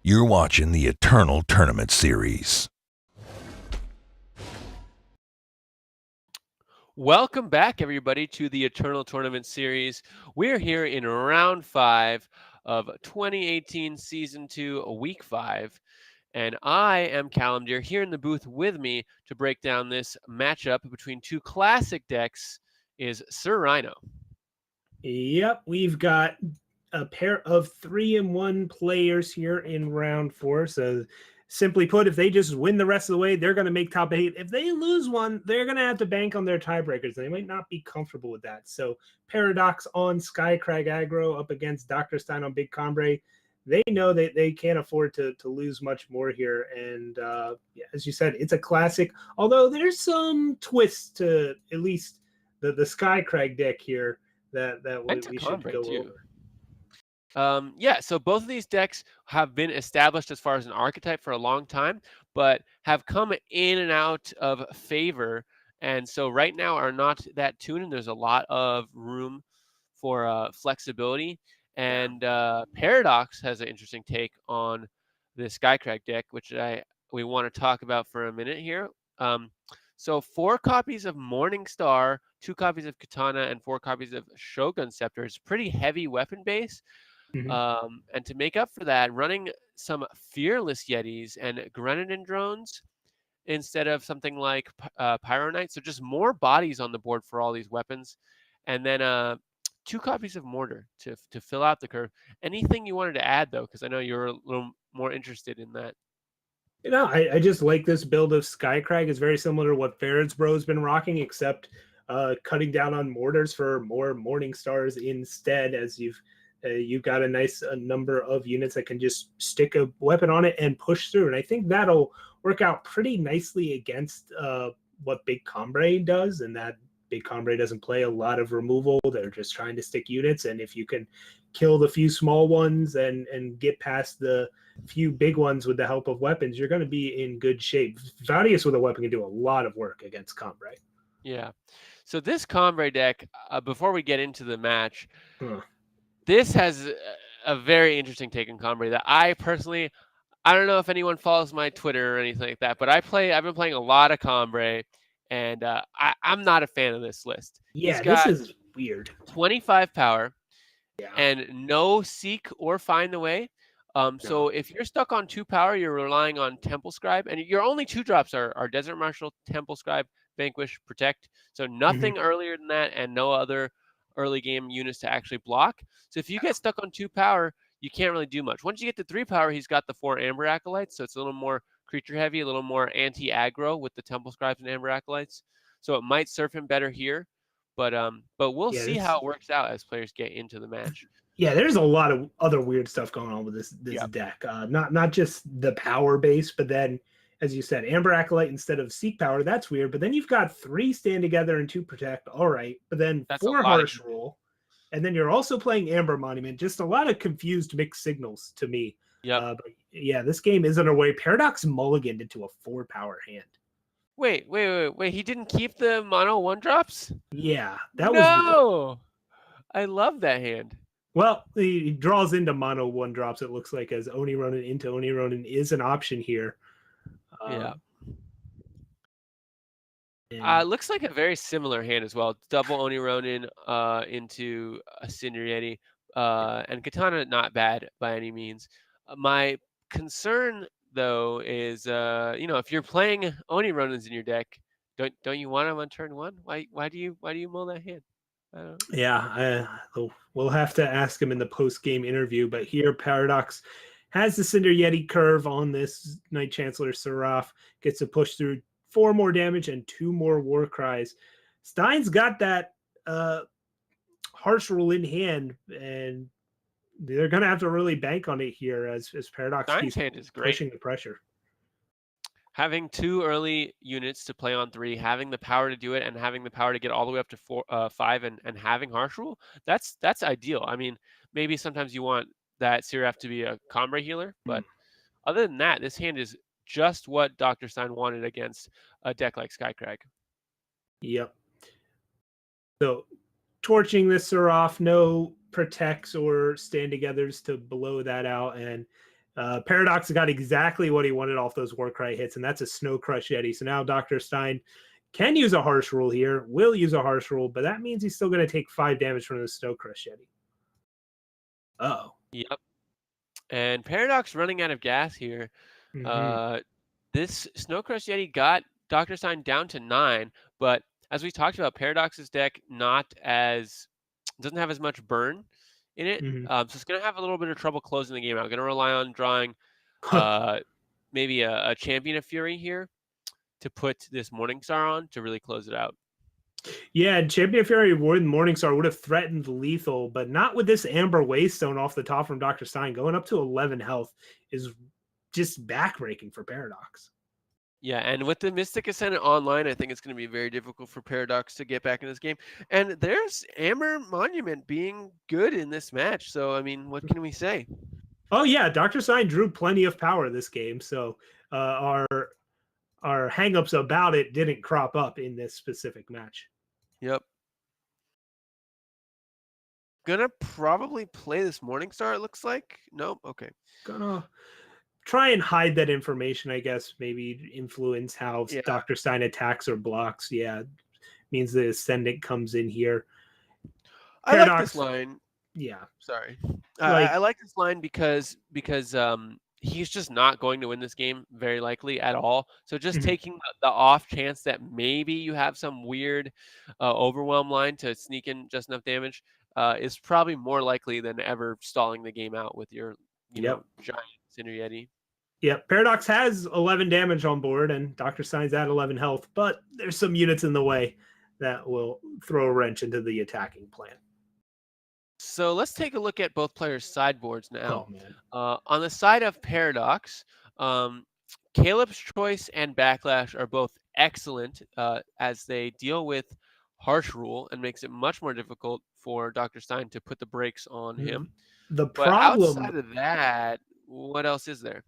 You're watching the Eternal Tournament Series. Welcome back, everybody, to the Eternal Tournament Series. We're here in round 5 of 2018 Season 2, Week 5. And I am Calimdir here in the booth with me to break down this matchup between two classic decks is SirRhino. Yep, we've got a pair of 3-1 players here in round 4. So simply put, if they just win the rest of the way, they're going to make top 8. If they lose one, they're going to have to bank on their tiebreakers. They might not be comfortable with that. So Paradox on Skycrag aggro up against DrStein on Big Combre. They know that they can't afford to lose much more here. And as you said, it's a classic. Although there's some twists to at least the Skycrag deck here that we should go over. Yeah, so both of these decks have been established as far as an archetype for a long time, but have come in and out of favor, and so right now are not that tuned, and there's a lot of room for flexibility. And Paradox has an interesting take on the Skycrag deck, which we want to talk about for a minute here. So 4 copies of Morningstar, 2 copies of Katana, and 4 copies of Shogun Scepter is pretty heavy weapon base. And to make up for that, running some Fearless Yetis and Grenadin drones instead of something like Pyro Knight. So just more bodies on the board for all these weapons. And then 2 copies of Mortar to fill out the curve. Anything you wanted to add, though, because I know you're a little more interested in that. You know, I just like this build of Skycrag. It's very similar to what Farron's Bro's been rocking, except cutting down on mortars for more Morning Stars instead, as you've got a nice number of units that can just stick a weapon on it and push through. And I think that'll work out pretty nicely against what Big Combre does, and that Big Combre doesn't play a lot of removal. They're just trying to stick units, and if you can kill the few small ones and get past the few big ones with the help of weapons, you're going to be in good shape. Vadius with a weapon can do a lot of work against Combre. Yeah. So this Combre deck, before we get into the match, this has a very interesting take on Combre that I personally, I don't know if anyone follows my Twitter or anything like that, but I've been playing a lot of Combre, and I'm not a fan of this list. Yeah, this is weird. 25 power, and no seek or find the way. So if you're stuck on 2 power, you're relying on Temple Scribe, and your only 2 drops are Desert Marshal, Temple Scribe, Vanquish, Protect. So nothing earlier than that, and no other early game units to actually block. So if you get stuck on 2 power, you can't really do much. Once you get to 3 power, he's got the 4 Amber Acolytes, so it's a little more creature heavy, a little more anti-aggro with the Temple Scribes and Amber Acolytes. So it might serve him better here, but we'll see how it works out as players get into the match. Yeah, there's a lot of other weird stuff going on with this deck. Not just the power base, but then, as you said, Amber Acolyte instead of Seek Power. That's weird. But then you've got 3 Stand Together and 2 Protect. All right. But then That's 4 Harsh Rule. And then you're also playing Amber Monument. Just a lot of confused mixed signals to me. Yeah. But yeah, this game is underway. Paradox mulliganed into a 4 power hand. Wait. He didn't keep the mono 1-drops? Yeah, that was weird. I love that hand. Well, he draws into mono 1-drops, it looks like, as Oni Ronin into Oni Ronin is an option here. Looks like a very similar hand as well. Double Oni Ronin into a Cinder Yeti. And Katana, not bad by any means. My concern, though, is, if you're playing Oni Ronins in your deck, don't you want them on turn 1? Why do you mull that hand? Yeah, we'll have to ask him in the post-game interview, but here Paradox has the Cinder Yeti curve on this Knight Chancellor Seraph, gets to push through 4 more damage and 2 more War Cries. Stein's got that Harsh Rule in hand, and they're going to have to really bank on it here as Paradox keeps pushing the pressure. Having 2 early units to play on 3, having the power to do it, and having the power to get all the way up to 5, and having Harsh Rule, that's ideal. I mean, maybe sometimes you want that Seraph to be a Combre healer, but other than that, this hand is just what DrStein wanted against a deck like Skycrag. Yep. So, torching this Seraph, no protects or stand togethers to blow that out, and Paradox got exactly what he wanted off those Warcry hits, and that's a Snow Crush Yeti. So now DrStein can use a Harsh Rule here, will use a Harsh Rule, but that means he's still going to take 5 damage from the Snow Crush Yeti. Oh. Yep. And Paradox running out of gas here. This Snow Crush Yeti got DrStein down to 9, but as we talked about, Paradox's deck doesn't have as much burn in it, so it's going to have a little bit of trouble closing the game out. Going to rely on drawing maybe a Champion of Fury here to put this Morningstar on to really close it out. Yeah, Champion of Fury with Morningstar would have threatened lethal, but not with this Amber Waystone off the top from DrStein. Going up to 11 health is just backbreaking for Paradox. Yeah, and with the Mystic Ascendant online, I think it's going to be very difficult for Paradox to get back in this game. And there's Amber Monument being good in this match. So, I mean, what can we say? Oh, yeah, DrStein drew plenty of power this game. So our hangups about it didn't crop up in this specific match. Yep. Gonna probably play this Morningstar, it looks like. Nope. Okay. Gonna try and hide that information, I guess. Maybe influence how DrStein attacks or blocks. Yeah. Means the Ascendant comes in here. Paradox, I like this line. Yeah. Sorry. I like this line because he's just not going to win this game very likely at all. So just taking the off chance that maybe you have some weird overwhelm line to sneak in just enough damage is probably more likely than ever stalling the game out with your know, giant Cinder Yeti. Yep. Paradox has 11 damage on board and DrStein's at 11 health, but there's some units in the way that will throw a wrench into the attacking plan. So let's take a look at both players' sideboards now. Oh, man. On the side of Paradox, Caleb's Choice and Backlash are both excellent as they deal with Harsh Rule and makes it much more difficult for DrStein to put the brakes on him. But outside of that, what else is there?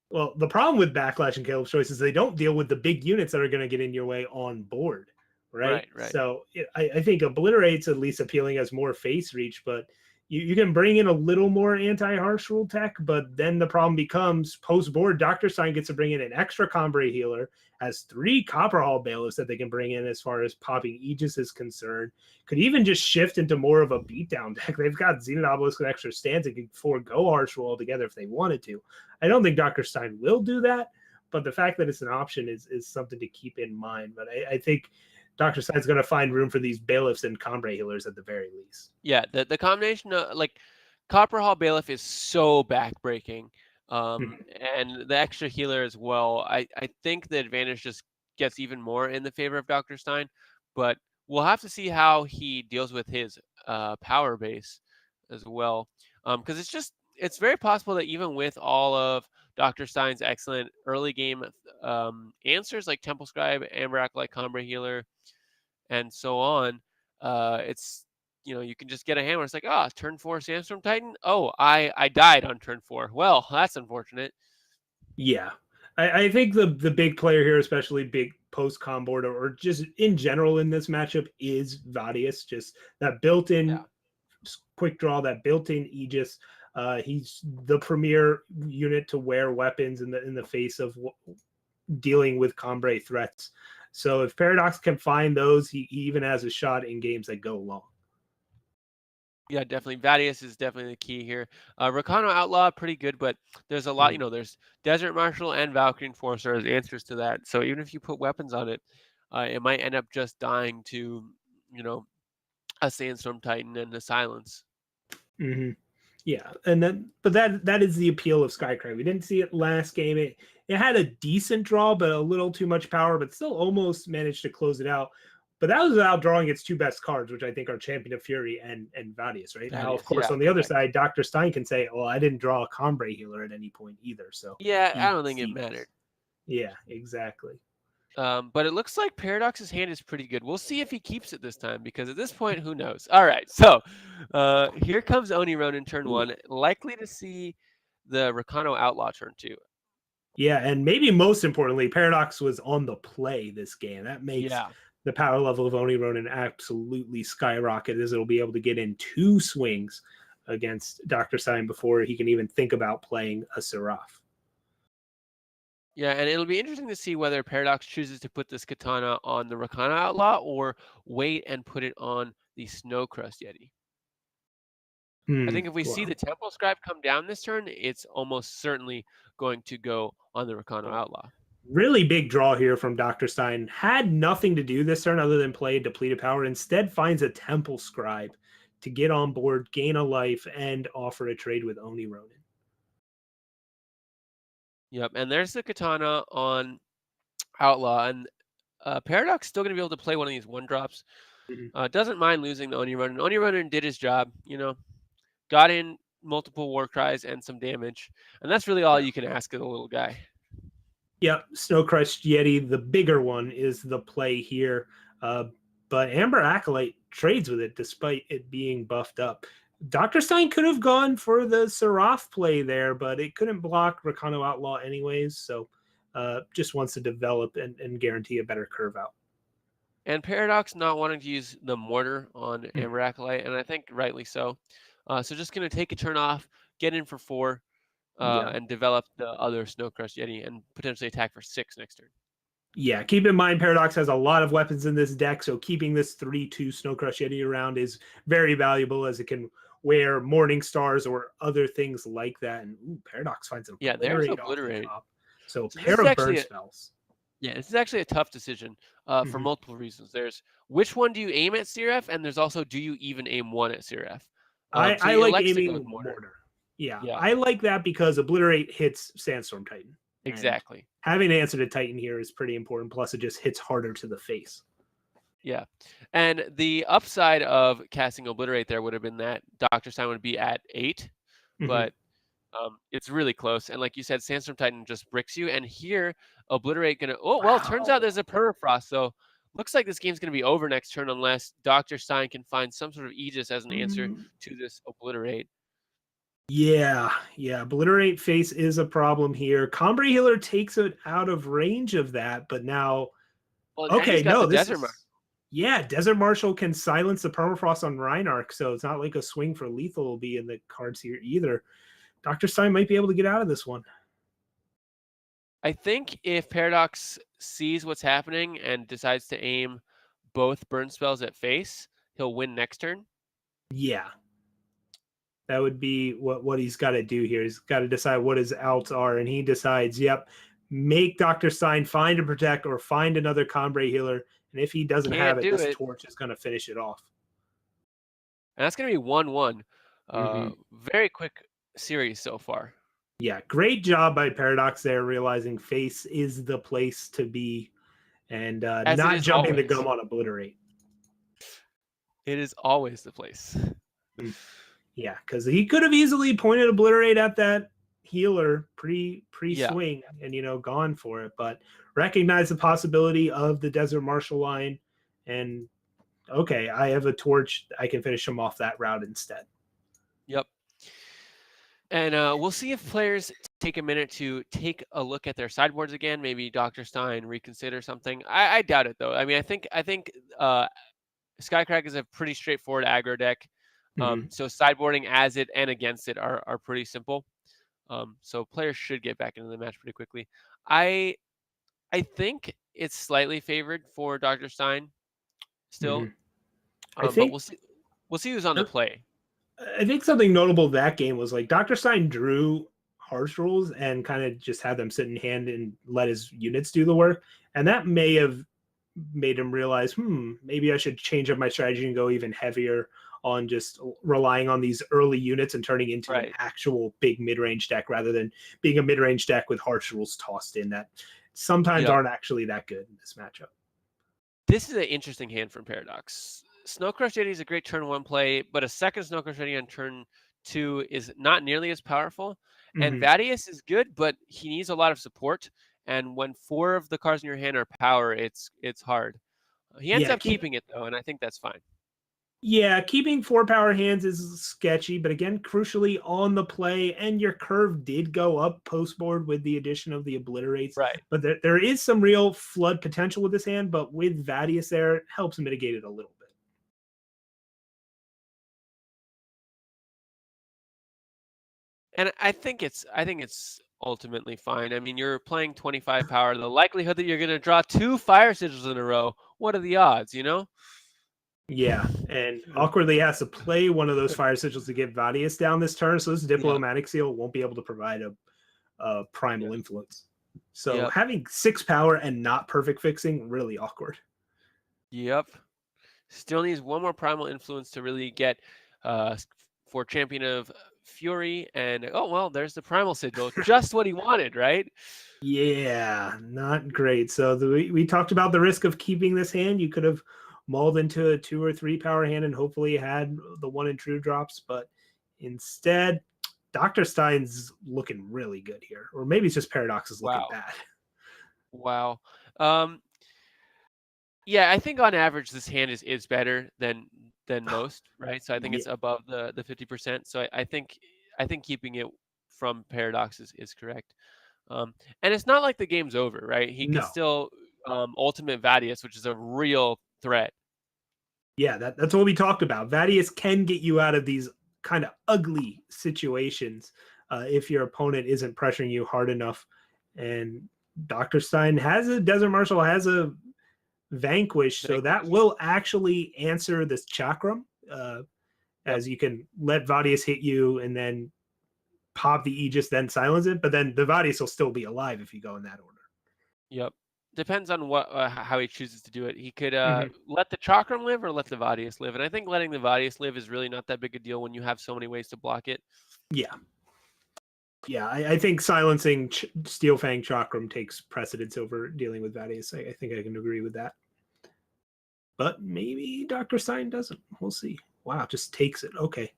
Well, the problem with Backlash and Caleb's Choice is they don't deal with the big units that are going to get in your way on board. Right. So I think Obliterate's at least appealing as more face reach, but you can bring in a little more anti-harsh rule tech, but then the problem becomes post-board, DrStein gets to bring in an extra Combray healer, has 3 Copper Hall Bailiffs that they can bring in as far as popping Aegis is concerned. Could even just shift into more of a beatdown deck. They've got Zenith Obelisk and extra stands and can forego harsh rule altogether if they wanted to. I don't think DrStein will do that, but the fact that it's an option is something to keep in mind. But I think DrStein's going to find room for these bailiffs and Combray healers at the very least. Yeah, the combination of Copper Hall Bailiff is so backbreaking, and the extra healer as well. I think the advantage just gets even more in the favor of DrStein, but we'll have to see how he deals with his power base as well, because it's very possible that even with all of DrStein's excellent early game answers like Temple Scribe, Amber Acolyte, Combray healer, and so on, it's you can just get a hammer. It's like, turn 4 Sandstorm Titan. Oh, I died on turn 4. Well, that's unfortunate. Yeah, I think the big player here, especially big post com board or just in general in this matchup, is Vadius. Just that built-in quick draw, that built-in Aegis. He's the premier unit to wear weapons in the face of dealing with Combray threats. So if Paradox can find those, he even has a shot in games that go long. Yeah, definitely. Vadius is definitely the key here. Rakano Outlaw, pretty good, but there's a lot, there's Desert Marshal and Valkyrie Enforcer as answers to that. So even if you put weapons on it, it might end up just dying to, a Sandstorm Titan and a Silence. Yeah, but that is the appeal of Skycrag. We didn't see it last game. It had a decent draw, but a little too much power, but still almost managed to close it out. But that was without drawing its 2 best cards, which I think are Champion of Fury and Vadius, right? Now, of course, on the other side, DrStein can say, well, I didn't draw a Combray healer at any point either. So yeah, I don't think it mattered. Yeah, exactly. But it looks like Paradox's hand is pretty good. We'll see if he keeps it this time, because at this point, who knows? All right, so here comes Oni Ronin turn 1, likely to see the Rakano Outlaw turn 2. Yeah, and maybe most importantly, Paradox was on the play this game. That makes the power level of Oni Ronin absolutely skyrocket, as it'll be able to get in 2 swings against DrStein before he can even think about playing a Seraph. Yeah, and it'll be interesting to see whether Paradox chooses to put this katana on the Rakana Outlaw or wait and put it on the Snowcrust Yeti. I think if we see the Temple Scribe come down this turn, it's almost certainly going to go on the Rakano Outlaw. Really big draw here from DrStein. Had nothing to do this turn other than play depleted power. Instead finds a Temple Scribe to get on board, gain a life, and offer a trade with Oni Ronin. Yep, and there's the katana on Outlaw, and Paradox still going to be able to play one of these 1-drops. Doesn't mind losing the Oni Ronin. Oni Ronin did his job, got in multiple war cries and some damage, and that's really all you can ask of the little guy. Yep, Snowcrust Yeti, the bigger one, is the play here. But Amber Acolyte trades with it despite it being buffed up. DrStein could have gone for the Seraph play there, but it couldn't block Rakano Outlaw anyways, so just wants to develop and guarantee a better curve out. And Paradox not wanting to use the Mortar on Amber Acolyte, and I think rightly so. So just going to take a turn off, get in for 4, and develop the other Snowcrust Yeti and potentially attack for 6 next turn. Yeah, keep in mind Paradox has a lot of weapons in this deck, so keeping this 3/2 Snowcrust Yeti around is very valuable as it can wear Morning Stars or other things like that. And Paradox finds an there's Obliterate Obliterate. off the top. So pair of burn spells. Yeah, this is actually a tough decision for multiple reasons. There's which one do you aim at CRF, and there's also do you even aim one at CRF? I like aiming Mortar. Yeah, I like that because Obliterate hits Sandstorm Titan. Exactly. Having an answer to Titan here is pretty important. Plus, it just hits harder to the face. Yeah. And the upside of casting Obliterate there would have been that DrStein would be at 8, but it's really close. And like you said, Sandstorm Titan just bricks you. And here, Obliterate going to... Oh, well, it turns out there's a Permafrost. So looks like this game's going to be over next turn unless DrStein can find some sort of Aegis as an answer to this Obliterate. Yeah. Obliterate face is a problem here. Combray Healer takes it out of range of that, but now... Well, okay, no, this Desert Marshal. Yeah, Desert Marshal can silence the Permafrost on Reinarch, so it's not like a swing for lethal will be in the cards here either. DrStein might be able to get out of this one. I think if Paradox sees what's happening and decides to aim both burn spells at face, he'll win next turn. Yeah. That would be what he's got to do here. He's got to decide what his outs are, and he decides, make DrStein find a protect or find another Combray Healer, and if he doesn't have it, this torch is going to finish it off. And that's going to be 1-1. Very quick series so far. Yeah, great job by Paradox there, realizing face is the place to be and not jumping the gun on Obliterate. It is always the place. Yeah, because he could have easily pointed Obliterate at that healer pre-swing and gone for it, but recognize the possibility of the Desert Marshal line and okay, I have a torch, I can finish him off that route instead. Yep. And we'll see if players take a minute to take a look at their sideboards again, maybe DrStein reconsider something. I doubt it though. I mean, I think Skycrack is a pretty straightforward aggro deck. So sideboarding as it and against it are pretty simple. So players should get back into the match pretty quickly. I think it's slightly favored for DrStein still. But we'll see who's on the play. I think something notable that game was like DrStein drew harsh rules and kind of just had them sit in hand and let his units do the work. And that may have made him realize, maybe I should change up my strategy and go even heavier on just relying on these early units and turning into an actual big mid-range deck rather than being a mid-range deck with harsh rules tossed in that sometimes aren't actually that good in this matchup. This is an interesting hand from Paradox. Snowcrust Yeti is a great turn 1 play, but a second Snowcrust Yeti on turn 2 is not nearly as powerful. And Vadius is good, but he needs a lot of support. And when 4 of the cards in your hand are power, it's hard. He ends up keeping it though, and I think that's fine. Yeah, keeping 4 power hands is sketchy, but again, crucially on the play, and your curve did go up post-board with the addition of the Obliterates. Right. But there is some real flood potential with this hand, but with Vadius there, it helps mitigate it a little bit. And I think it's ultimately fine. I mean, you're playing 25 power. The likelihood that you're going to draw 2 fire sigils in a row, what are the odds, you know? Yeah, and awkwardly has to play one of those fire sigils to get Vadius down this turn, so this diplomatic seal won't be able to provide a primal influence. So Yep. having 6 power and not perfect fixing, really awkward. Yep. Still needs one more primal influence to really get for Champion of Fury. And oh, well, there's the primal sigil. Just what he wanted, right? Yeah, not great. So we talked about the risk of keeping this hand. You could have mulled into a 2 or 3 power hand and hopefully had the 1 in true drops, but instead, DrStein's looking really good here. Or maybe it's just Paradox is looking Wow. bad. Wow. Yeah, I think on average this hand is better than most, right? So I think it's above the 50%. So I think keeping it from Paradox is correct. And it's not like the game's over, right? He could No. still ultimate Vadius, which is a real threat. Yeah, that's what we talked about. Vadius can get you out of these kind of ugly situations if your opponent isn't pressuring you hard enough. And DrStein has a Desert Marshal, has a Vanquish, so that will actually answer this Chakram, as you can let Vadius hit you and then pop the Aegis, then silence it. But then the Vadius will still be alive if you go in that order. Yep. Depends on what how he chooses to do it. He could let the Chakram live or let the Vadius live. And I think letting the Vadius live is really not that big a deal when you have so many ways to block it. Yeah. Yeah, I think silencing Steel Fang Chakram takes precedence over dealing with Vadius. I think I can agree with that. But maybe DrStein doesn't. We'll see. Wow, just takes it. Okay.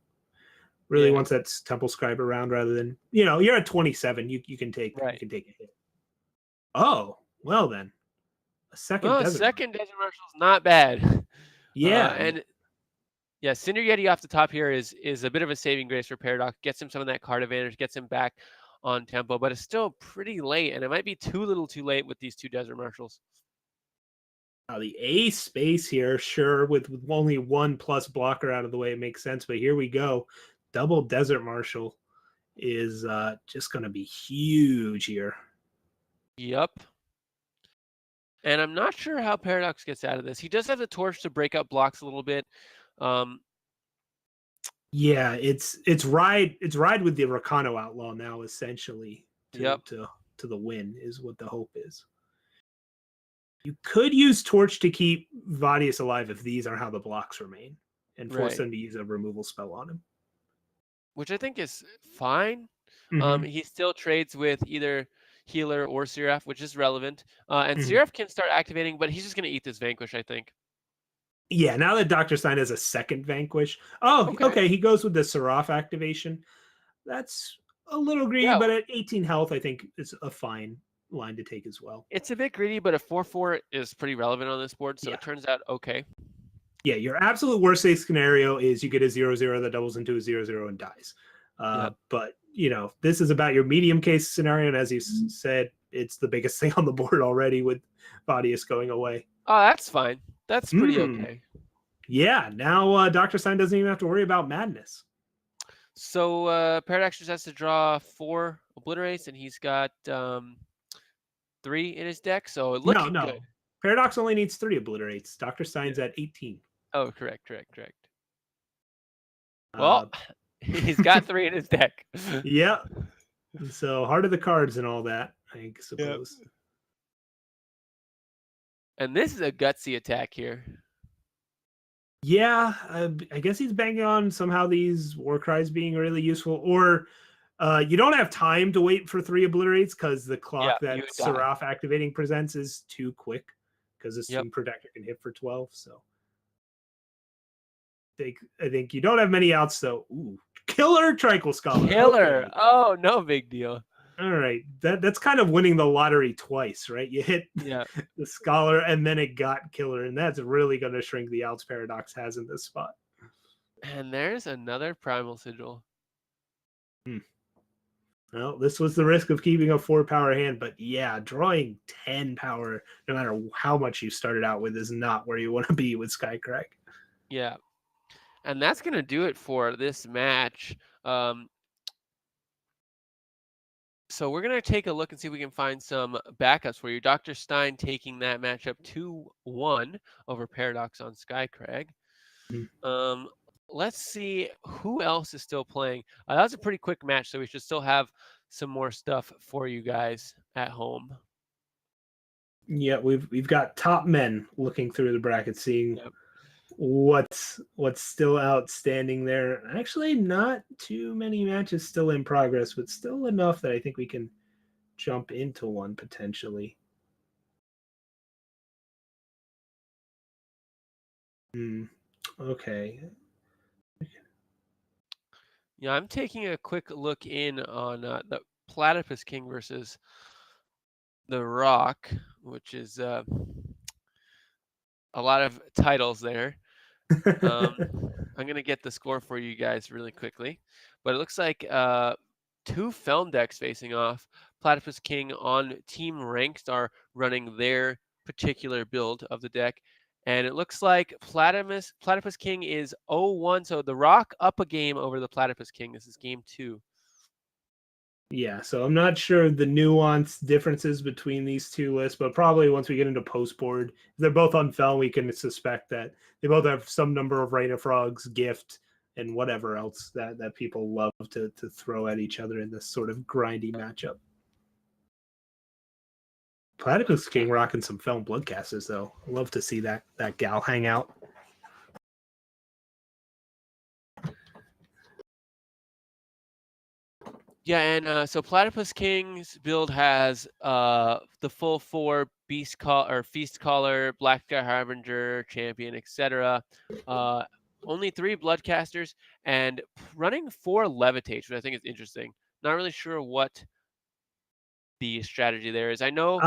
Really wants that Temple Scribe around rather than, you're at 27. You can take you can take a hit. Oh, well then. A second Desert Desert Marshal is not bad. Yeah. And yeah, Cinder Yeti off the top here is a bit of a saving grace for Paradox. Gets him some of that card advantage, gets him back on tempo, but it's still pretty late, and it might be too late with these 2 Desert Marshals. Now the A space here, sure, with only 1 plus blocker out of the way, it makes sense. But here we go. Double Desert Marshal is just going to be huge here. Yep. And I'm not sure how Paradox gets out of this. He does have the torch to break up blocks a little bit. Yeah, it's ride with the Rakano Outlaw now, essentially, to the win is what the hope is. You could use Torch to keep Vadius alive if these are how the blocks remain, and force them to use a removal spell on him. Which I think is fine. He still trades with either Healer or Seraph, which is relevant. And Seraph can start activating, but he's just going to eat this Vanquish, I think. Yeah, now that DrStein has a second Vanquish. Oh, okay. He goes with the Seraph activation. That's a little greedy, but at 18 health, I think it's a fine line to take as well. It's a bit greedy, but a 4/4 is pretty relevant on this board, so it turns out okay. Yeah, your absolute worst case scenario is you get a 0/0 that doubles into a 0/0 and dies. But, this is about your medium case scenario, and as you said, it's the biggest thing on the board already with Vadius going away. Oh, that's fine. That's pretty okay. Yeah, now DrStein doesn't even have to worry about madness. So Paradox just has to draw 4 obliterates, and he's got 3 in his deck, so looking good. Paradox only needs 3 obliterates. DrStein's at 18. Oh, correct. Well, he's got 3 in his deck. Yeah. So Heart of the Cards and all that, I suppose. Yep. And this is a gutsy attack here. Yeah, I guess he's banking on somehow these war cries being really useful, or you don't have time to wait for 3 obliterates because the clock that Seraph activating presents is too quick because the Stream Protector can hit for 12. So I think you don't have many outs though. Ooh, Killer Tranquil Scholar. Killer. Okay. Oh, no big deal. All right, that's kind of winning the lottery twice, right? You hit the Scholar and then it got Killer, and that's really going to shrink the outs Paradox has in this spot. And there's another Primal Sigil. Well, this was the risk of keeping a 4 power hand, but yeah, drawing 10 power, no matter how much you started out with, is not where you want to be with Skycrack. Yeah, and that's going to do it for this match. So we're going to take a look and see if we can find some backups for you. DrStein taking that matchup 2-1 over Paradox on Skycrag. Mhm. Let's see who else is still playing. That was a pretty quick match, so we should still have some more stuff for you guys at home. Yeah, we've got top men looking through the bracket, seeing Yep. what's still outstanding there. Actually, not too many matches still in progress, but still enough that I think we can jump into one potentially. Okay. Yeah, I'm taking a quick look in on the ThePlatypusKing versus TheRocke, which is a lot of titles there. I'm going to get the score for you guys really quickly. But it looks like 2 Feln decks facing off. ThePlatypusKing on Team Ranked are running their particular build of the deck. And it looks like ThePlatypusKing is 0-1. So TheRocke up a game over ThePlatypusKing. This is game 2. Yeah, so I'm not sure the nuance differences between these two lists, but probably once we get into post board, they're both on Feln, we can suspect that they both have some number of Rhino Frogs, Gift, and whatever else that people love to throw at each other in this sort of grindy matchup. ThePlatypusKing rocking some Feln Bloodcasters, though. Love to see that gal hang out. Yeah, and so ThePlatypusKing's build has the full 4 Feast Caller, Black Sky Harbinger, Champion, etc. Only 3 Bloodcasters and running 4 Levitate, which I think is interesting. Not really sure what the strategy there is. I know.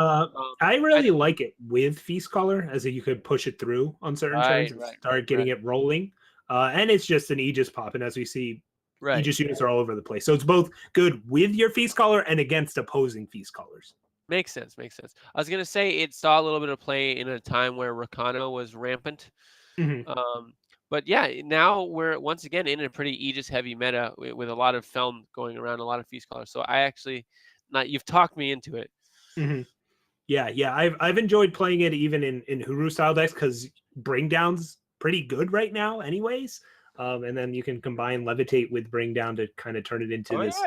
I I really like it with Feast Caller, as you could push it through on certain turns and start getting it rolling. And it's just an Aegis pop, and as we see, Aegis units are all over the place. So it's both good with your Feast Caller and against opposing Feast Callers. Makes sense. I was gonna say it saw a little bit of play in a time where Rakano was rampant. But yeah, now we're once again in a pretty Aegis heavy meta with a lot of Feln going around, a lot of Feast Callers. So I actually, you've talked me into it. Yeah, I've enjoyed playing it even in Huru style decks because Bring Down's pretty good right now, anyways. And then you can combine Levitate with Bring Down to kind of turn it into this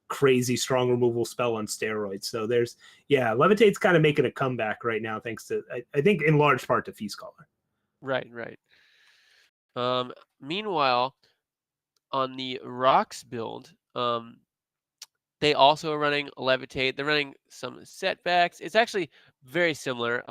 crazy strong removal spell on steroids. So Levitate's kind of making a comeback right now, thanks to I think in large part to Feast Caller. Right. Meanwhile, on the Rocks build, they also are running Levitate. They're running some setbacks. It's actually very similar.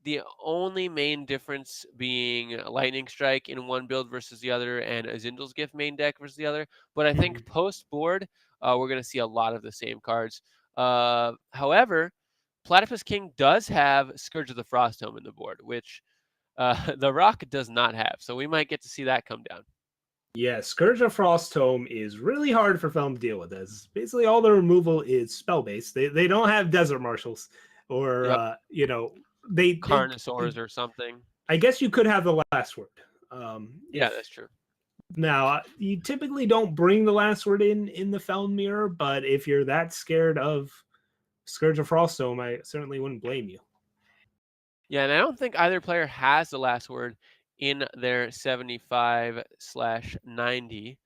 The only main difference being Lightning Strike in one build versus the other and a Zindel's Gift main deck versus the other. But I think post-board, we're going to see a lot of the same cards. However, ThePlatypusKing does have Scourge of the Frostome in the board, which TheRocke does not have. So we might get to see that come down. Yeah, Scourge of Frostome is really hard for Feln to deal with. As basically all the removal is spell-based. They don't have Desert Marshals or they Carnosaurs or something. I guess you could have the last word. That's true. Now, you typically don't bring the last word in the Feln mirror, but if you're that scared of Scourge of Frostome, I certainly wouldn't blame you. Yeah, and I don't think either player has the last word in their 75/90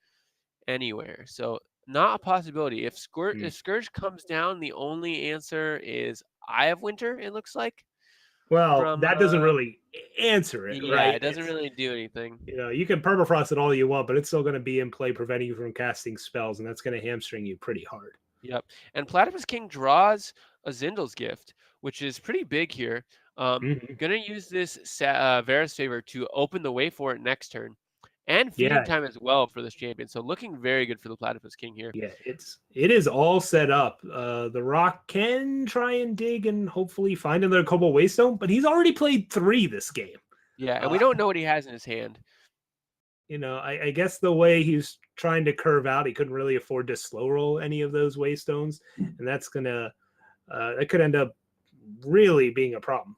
anywhere. So not a possibility. If Scourge comes down, the only answer is Eye of Winter, it looks like. Well, that doesn't really answer it, right? Yeah, it doesn't really do anything. You can permafrost it all you want, but it's still going to be in play, preventing you from casting spells, and that's going to hamstring you pretty hard. Yep. And ThePlatypusKing draws a Zindel's Gift, which is pretty big here. Gonna use this Varus Favor to open the way for it next turn. And feeding time as well for this champion. So looking very good for ThePlatypusKing here. Yeah, it is all set up. TheRocke can try and dig and hopefully find another Cobalt Waystone, but he's already played 3 this game. Yeah, and we don't know what he has in his hand. I guess the way he's trying to curve out, he couldn't really afford to slow roll any of those Waystones, and that's gonna that could end up really being a problem.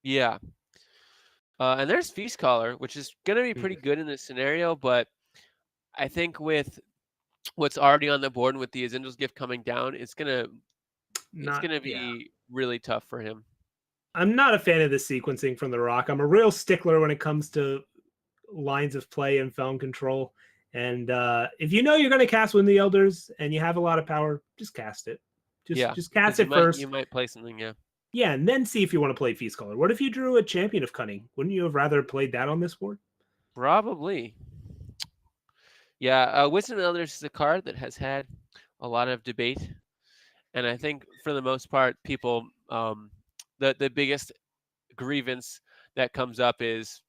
Yeah. And there's Feast Caller, which is going to be pretty good in this scenario, but I think with what's already on the board, and with the Azindel's gift coming down, it's gonna Not yeah. be really tough for him. I'm not a fan of the sequencing from TheRocke. I'm a real stickler when it comes to lines of play and Feln control. And if you know you're going to cast Wind the Elders and you have a lot of power, just cast it. Yeah, Just cast because it first. you might play something. Yeah. Yeah, and then see if you want to play Feast Caller. What if you drew a Champion of Cunning? Wouldn't you have rather played that on this board? Probably. Yeah, Wisdom of Elders is a card that has had a lot of debate, and I think for the most part, people, the biggest grievance that comes up is,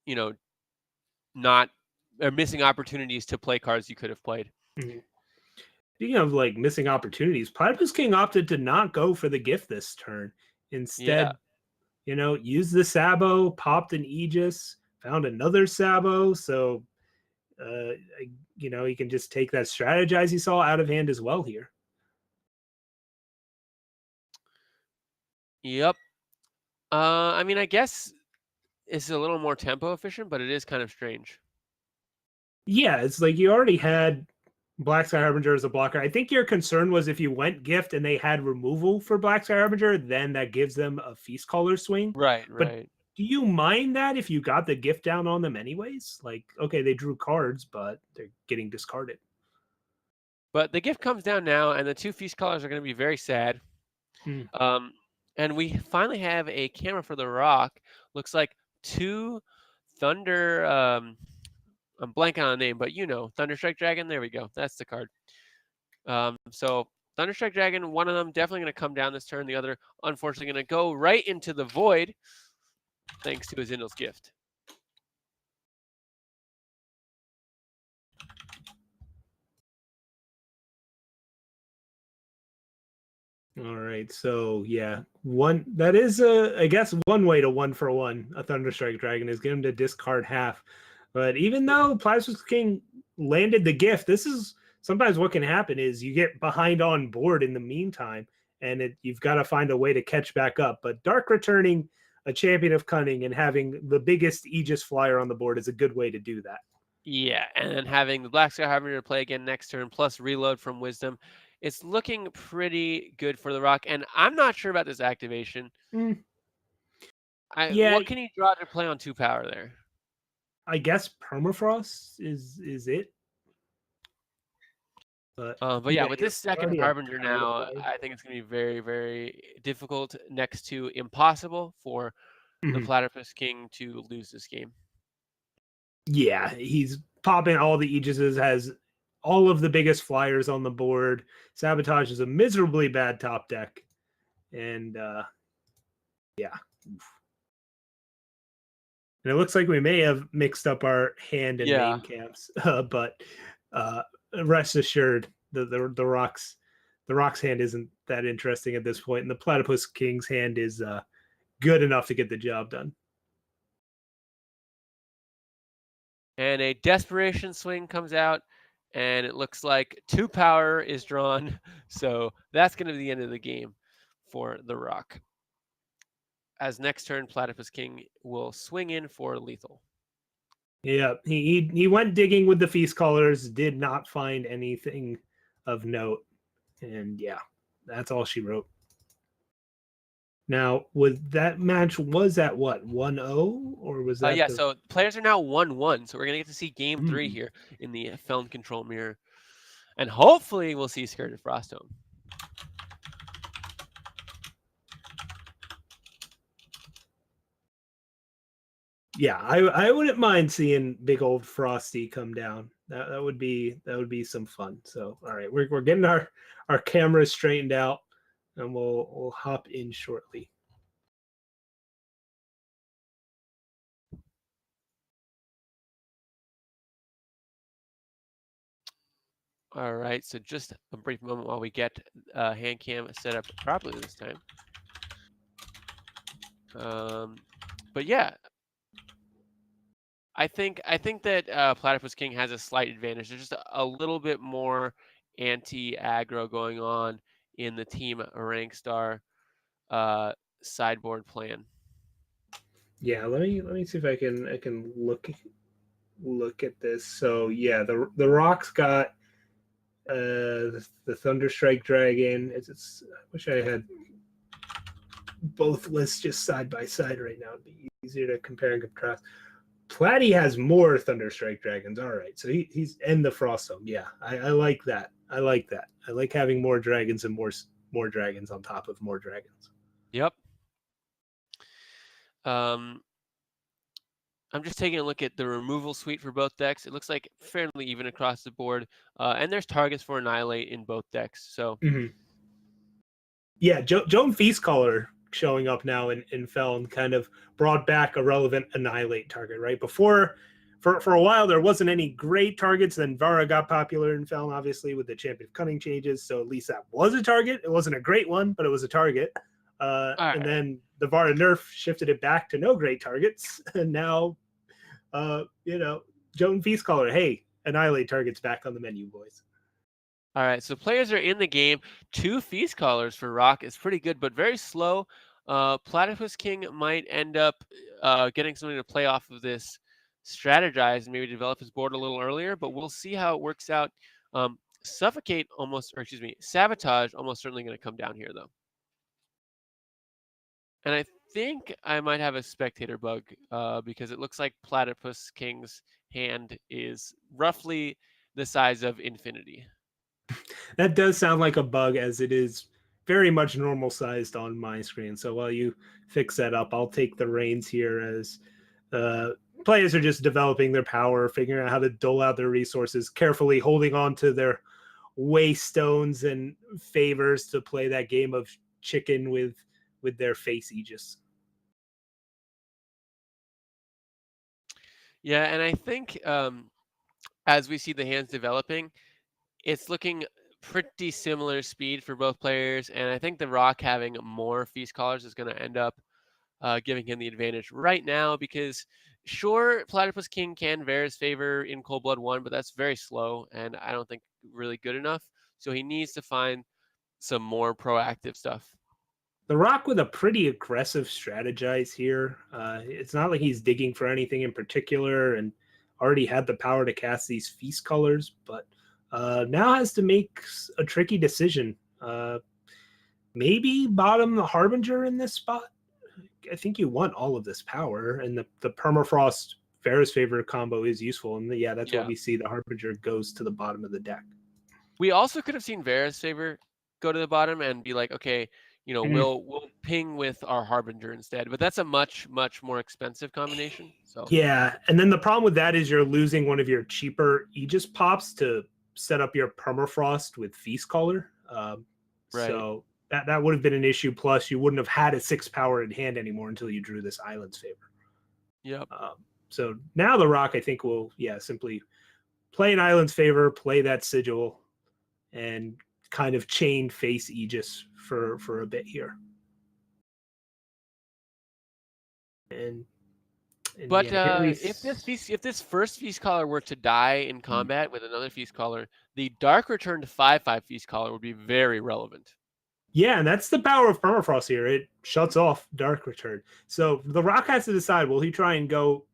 you know, not or missing opportunities to play cards you could have played. Mm-hmm. Speaking of like missing opportunities, PlatypusKing opted to not go for the gift this turn. Instead, used the Sabo, popped an Aegis, found another Sabo. So, he can just take that strategize he saw out of hand as well here. Yep. I mean, I guess it's a little more tempo efficient, but it is kind of strange. Yeah, it's like you already had Black Sky Harbinger as a blocker. I think your concern was if you went gift and they had removal for Black Sky Harbinger, then that gives them a Feast Caller swing. Right. But do you mind that if you got the gift down on them anyways? Like, okay, they drew cards, but they're getting discarded. But the gift comes down now, and the 2 Feast Callers are going to be very sad. And we finally have a camera for TheRocke. Looks like 2 Thunder. I'm blanking on the name, but Thunderstrike Dragon. There we go. That's the card. So Thunderstrike Dragon, one of them definitely going to come down this turn. The other, unfortunately, going to go right into the void, thanks to Azindel's gift. All right, so yeah, that is I guess one way to 1-for-1 a Thunderstrike Dragon is get him to discard half. But even though PlatypusKing landed the gift, this is sometimes what can happen is you get behind on board in the meantime, and you've got to find a way to catch back up. But Dark returning a Champion of Cunning and having the biggest Aegis flyer on the board is a good way to do that. Yeah, and then having the Black Sky Harbinger to play again next turn, plus reload from Wisdom. It's looking pretty good for TheRocke, and I'm not sure about this activation. What can he draw to play on 2 power there? I guess Permafrost is it. But yeah, with this second Harbinger now, I think it's going to be very, very difficult, next to impossible, for the PlatypusKing to lose this game. Yeah, he's popping all the Aegises, has all of the biggest flyers on the board. Sabotage is a miserably bad top deck. And yeah. And it looks like we may have mixed up our hand and main camps. But rest assured, the Rock's hand isn't that interesting at this point. And the PlatypusKing's hand is good enough to get the job done. And a Desperation Swing comes out, and it looks like 2 power is drawn. So that's going to be the end of the game for TheRocke. As next turn, PlatypusKing will swing in for lethal. Yeah, he went digging with the Feast Callers, did not find anything of note. And yeah, that's all she wrote. Now, with that match, was that what, 1-0? Or was that so players are now 1-1. So we're going to get to see game 3 here in the Feln control mirror. And hopefully we'll see Skirted Frostome. Yeah, I wouldn't mind seeing big old Frosty come down. That would be some fun. So all right, we're getting our cameras straightened out, and we'll hop in shortly. All right, so just a brief moment while we get hand cam set up properly this time. But yeah, I think that PlatypusKing has a slight advantage. There's just a little bit more anti-aggro going on in the team rank star sideboard plan. Yeah, let me see if I can look look at this. So yeah, the Rock's got the Thunderstrike Dragon. It's I wish I had both lists just side by side right now. It'd be easier to compare and contrast. Platy has more Thunderstrike Dragons. All right, so he's and the Frostome. Yeah, I like that. I like that. I like having more dragons and more dragons on top of more dragons. Yep. I'm just taking a look at the removal suite for both decks. It looks like fairly even across the board, and there's targets for Annihilate in both decks. So, yeah, Joan Feastcaller showing up now in Feln kind of brought back a relevant Annihilate target, right? Before, for a while, there wasn't any great targets. Then Vara got popular in Feln, obviously, with the Champion of Cunning changes. So at least that was a target. It wasn't a great one, but it was a target. And then the Vara nerf shifted it back to no great targets. And now, Joan Feastcaller, hey, Annihilate targets back on the menu, boys. All right, so players are in the game. 2 Feast Callers for Rock is pretty good, but very slow. PlatypusKing might end up getting something to play off of this, strategize, and maybe develop his board a little earlier, but we'll see how it works out. Sabotage almost certainly going to come down here, though. And I think I might have a spectator bug because it looks like PlatypusKing's hand is roughly the size of infinity. That does sound like a bug, as it is very much normal sized on my screen. So while you fix that up, I'll take the reins here as players are just developing their power, figuring out how to dole out their resources, carefully holding on to their waystones and favors to play that game of chicken with their face Aegis. Yeah, and I think as we see the hands developing, it's looking pretty similar speed for both players, and I think TheRocke having more Feast Callers is going to end up giving him the advantage right now because, sure, PlatypusKing can Vera's favor in Cold Blood 1, but that's very slow, and I don't think really good enough. So he needs to find some more proactive stuff. TheRocke with a pretty aggressive strategize here. It's not like he's digging for anything in particular and already had the power to cast these Feast Colors, but now has to make a tricky decision. Maybe bottom the Harbinger in this spot. I think you want all of this power, and the Permafrost Vera's Favor combo is useful. And that's why we see the Harbinger goes to the bottom of the deck. We also could have seen Vera's Favor go to the bottom and be like, okay, we'll ping with our Harbinger instead. But that's a much, much more expensive combination. So yeah, and then the problem with that is you're losing one of your cheaper Aegis pops to set up your Permafrost with Feast Caller. Right. So that would have been an issue. Plus, you wouldn't have had a 6 power in hand anymore until you drew this Island's Favor. Yep. So now TheRocke, I think, will simply play an Island's Favor, play that Sigil, and kind of chain face Aegis for a bit here. But if this first Feast Caller were to die in combat with another Feast Caller, the Dark Return to 5/5 Feast Caller would be very relevant. Yeah, and that's the power of Permafrost here. It shuts off Dark Return. So TheRocke has to decide, will he try and go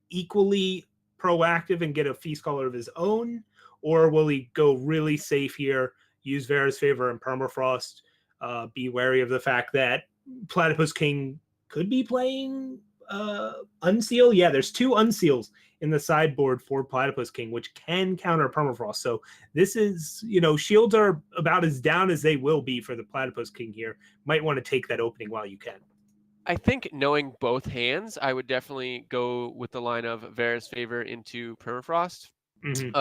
equally proactive and get a Feast Caller of his own, or will he go really safe here, use Vera's Favor and Permafrost, be wary of the fact that PlatypusKing could be playing Unseal? Yeah, there's 2 Unseals in the sideboard for PlatypusKing, which can counter Permafrost. So this is, shields are about as down as they will be for the PlatypusKing here. Might want to take that opening while you can. I think knowing both hands, I would definitely go with the line of Vera's Favor into Permafrost.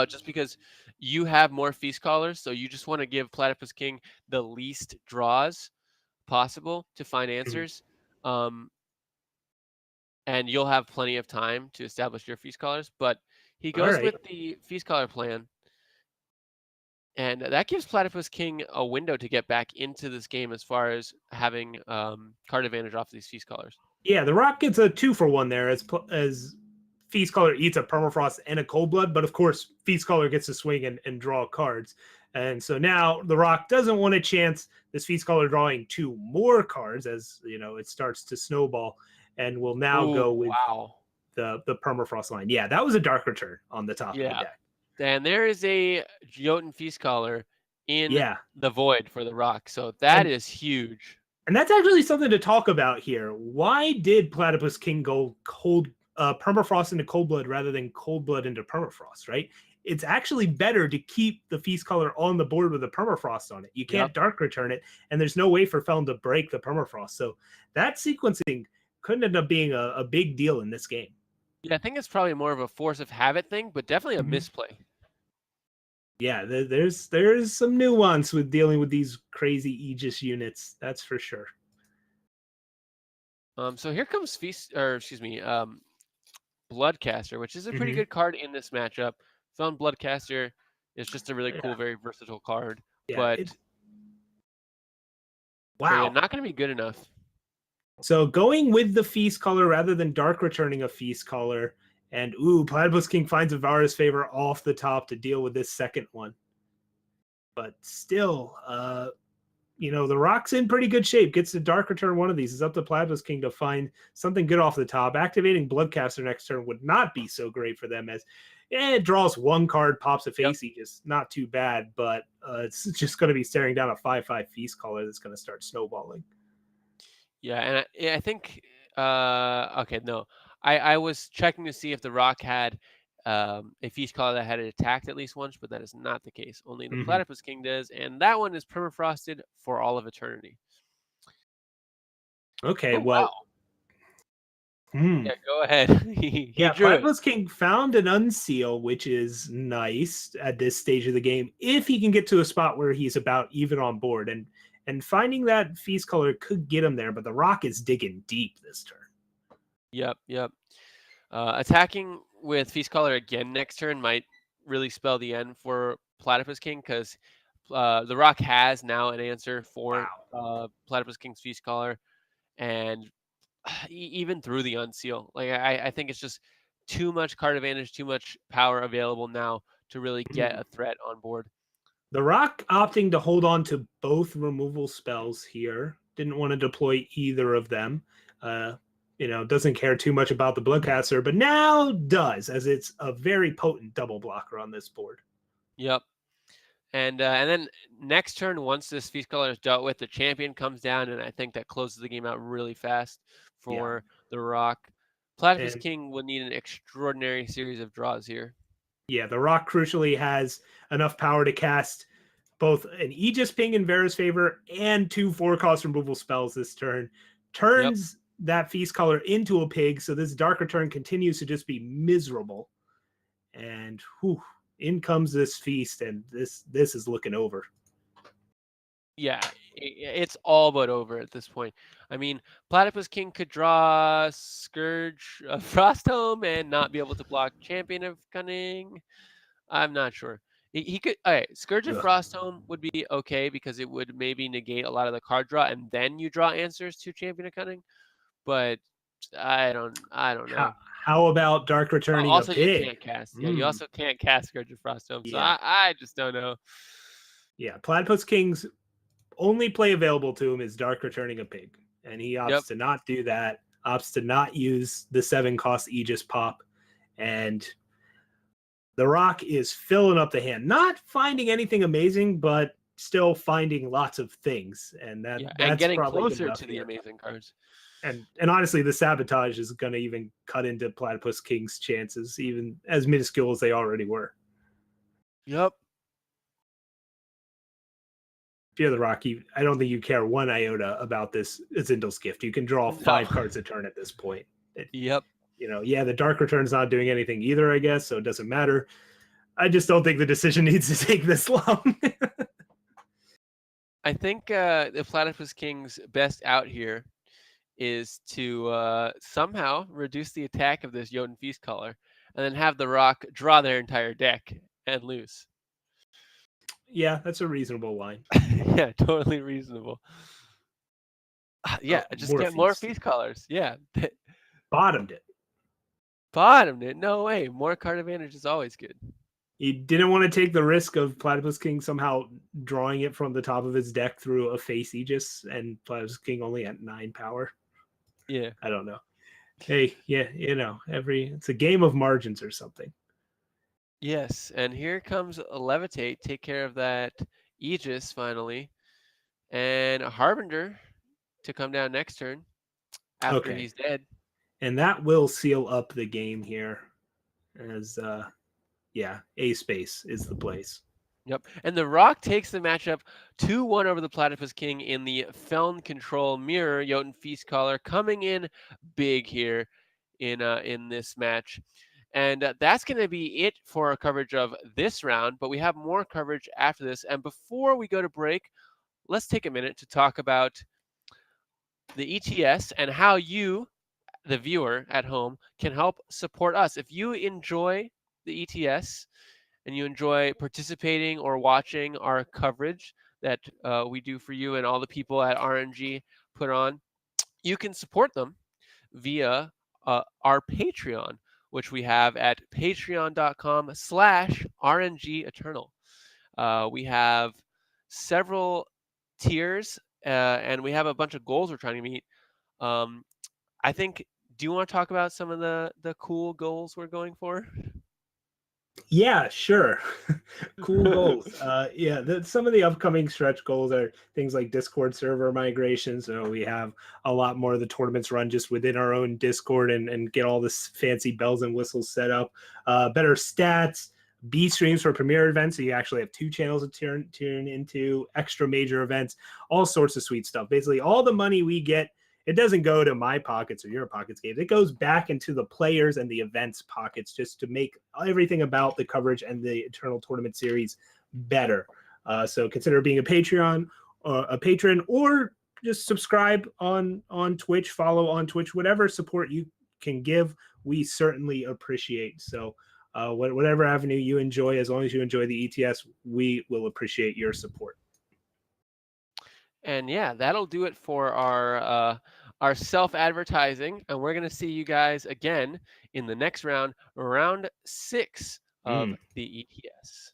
Just because you have more Feast Callers, so you just want to give PlatypusKing the least draws possible to find answers. And you'll have plenty of time to establish your Feast Callers, but he goes with the Feast Caller plan, and that gives PlatypusKing a window to get back into this game as far as having card advantage off these Feast Callers. Yeah, TheRocke gets a 2-for-1 there as Feast Caller eats a Permafrost and a Cold Blood, but of course Feast Caller gets to swing and draw cards. And so now TheRocke doesn't want to chance this Feast Caller drawing 2 more cards as it starts to snowball, and will now go with the permafrost line. Yeah, that was a dark return on the top of the Yeah. deck. And there is a Jotun Feast Caller in Yeah. the void for the rock. So that is huge. And that's actually something to talk about here. Why did Platypus King go permafrost into cold blood rather than cold blood into permafrost, right? It's actually better to keep the Feast Color on the board with a permafrost on it. You can't dark return it, and there's no way for Feln to break the permafrost. So that sequencing couldn't end up being a big deal in this game. Yeah, I think it's probably more of a force of habit thing, but definitely a misplay. Yeah, there's some nuance with dealing with these crazy Aegis units. That's for sure. So here comes Bloodcaster, which is a pretty good card in this matchup. Feln Bloodcaster is just a really cool, very versatile card. Yeah, but wow, not going to be good enough. So going with the Feast Color rather than dark returning a Feast Color, and Platypus King finds Avara's Favor off the top to deal with this second one. But still, the Rock's in pretty good shape. Gets to dark return one of these. It's up to Platypus King to find something good off the top. Activating Bloodcaster next turn would not be so great for them, as it draws one card, pops a face Aegis. Not too bad, but it's just going to be staring down a 5/5 Feast Color that's going to start snowballing. Yeah, and I think okay, no. I was checking to see if the Rock had a Feast Color that had it attacked at least once, but that is not the case. Only the Platypus King does, and that one is permafrosted for all of eternity. Okay, well. Wow. Yeah, go ahead. he Platypus King found an unseal, which is nice at this stage of the game, if he can get to a spot where he's about even on board. And finding that Feast Color could get him there, but the Rock is digging deep this turn. Yep. Attacking with Feast Color again next turn might really spell the end for Platypus King, because the Rock has now an answer for Platypus King's Feast Color, and even through the unseal. Like I think it's just too much card advantage, too much power available now to really get a threat on board. The Rock opting to hold on to both removal spells here. Didn't want to deploy either of them. Doesn't care too much about the Bloodcaster, but now does, as it's a very potent double blocker on this board. Yep. And then next turn, once this Feast Color is dealt with, the champion comes down, and I think that closes the game out really fast for the Rock. Platypus King will need an extraordinary series of draws here. Yeah, the Rock crucially has enough power to cast both an Aegis Ping in Vera's Favor and 2 4-cost removal spells this turn. Turns that Feast Color into a pig, so this Dark Return continues to just be miserable. And in comes this Feast, and this is looking over. Yeah, it's all but over at this point. I mean, Platypus King could draw Scourge of Frostholm and not be able to block Champion of Cunning. I'm not sure. He could. All right, Scourge of Frostholm would be okay because it would maybe negate a lot of the card draw, and then you draw answers to Champion of Cunning. But I don't know. How about Dark Returning also, a pig? You can't cast. Yeah, you also can't cast Scourge of Frostholm. So I just don't know. Yeah, Platypus King's only play available to him is Dark Returning a pig, and he opts to not do that. Opts to not use the 7-cost Aegis pop, and the Rock is filling up the hand, not finding anything amazing, but still finding lots of things, and that's getting probably closer to the amazing cards. And honestly, the Sabotage is going to even cut into Platypus King's chances, even as minuscule as they already were. Yep. If you're the Rock, I don't think you care one iota about this Zindal's Gift. You can draw 5 cards a turn at this point. Yep. The Dark Return's not doing anything either, I guess, so it doesn't matter. I just don't think the decision needs to take this long. I think the Platypus King's best out here is to somehow reduce the attack of this Jotun Feast Color, and then have the Rock draw their entire deck and lose. Yeah, that's a reasonable line. Yeah, totally reasonable. Just get more Feast Colors. Yeah. Bottomed it. No way. More card advantage is always good. He didn't want to take the risk of Platypus King somehow drawing it from the top of his deck through a face Aegis, and Platypus King only at 9 power. Yeah. I don't know. Hey, yeah, you know, it's a game of margins or something. Yes, and here comes Levitate, take care of that Aegis finally, and Harbinger to come down next turn after Okay, he's dead. and that will seal up the game here, as yeah, A space is the place. Yep, and TheRocke takes the matchup 2-1 over the Platypus King in the Feln control mirror. Jotun Feastcaller coming in big here in this match. And that's going to be it for our coverage of this round, but we have more coverage after this. And before we go to break, let's take a minute to talk about the ETS and how you, the viewer at home, can help support us. If you enjoy the ETS and you enjoy participating or watching our coverage that we do for you and all the people at aReNGee put on, you can support them via our Patreon, which we have at patreon.com/RNGeternal. We have several tiers, and we have a bunch of goals we're trying to meet. Um, I think. Do you want to talk about some of the cool goals we're going for? Yeah, sure. Cool goals. Yeah, some of the upcoming stretch goals are things like Discord server migration. So we have a lot more of the tournaments run just within our own Discord and get all this fancy bells and whistles set up. Better stats, B streams for premier events. So you actually have two channels to tune into, extra major events, all sorts of sweet stuff. Basically, all the money we get, it doesn't go to my pockets or your pockets, Gabe. It goes back into the players and the events pockets just to make everything about the coverage and the Eternal Tournament Series better. So consider being a Patreon, a patron, or just subscribe on Twitch, follow on Twitch, whatever support you can give, we certainly appreciate. So whatever avenue you enjoy, as long as you enjoy the ETS, we will appreciate your support. And yeah, that'll do it for our self-advertising, and we're gonna see you guys again in the next round, round 6 of the ETS.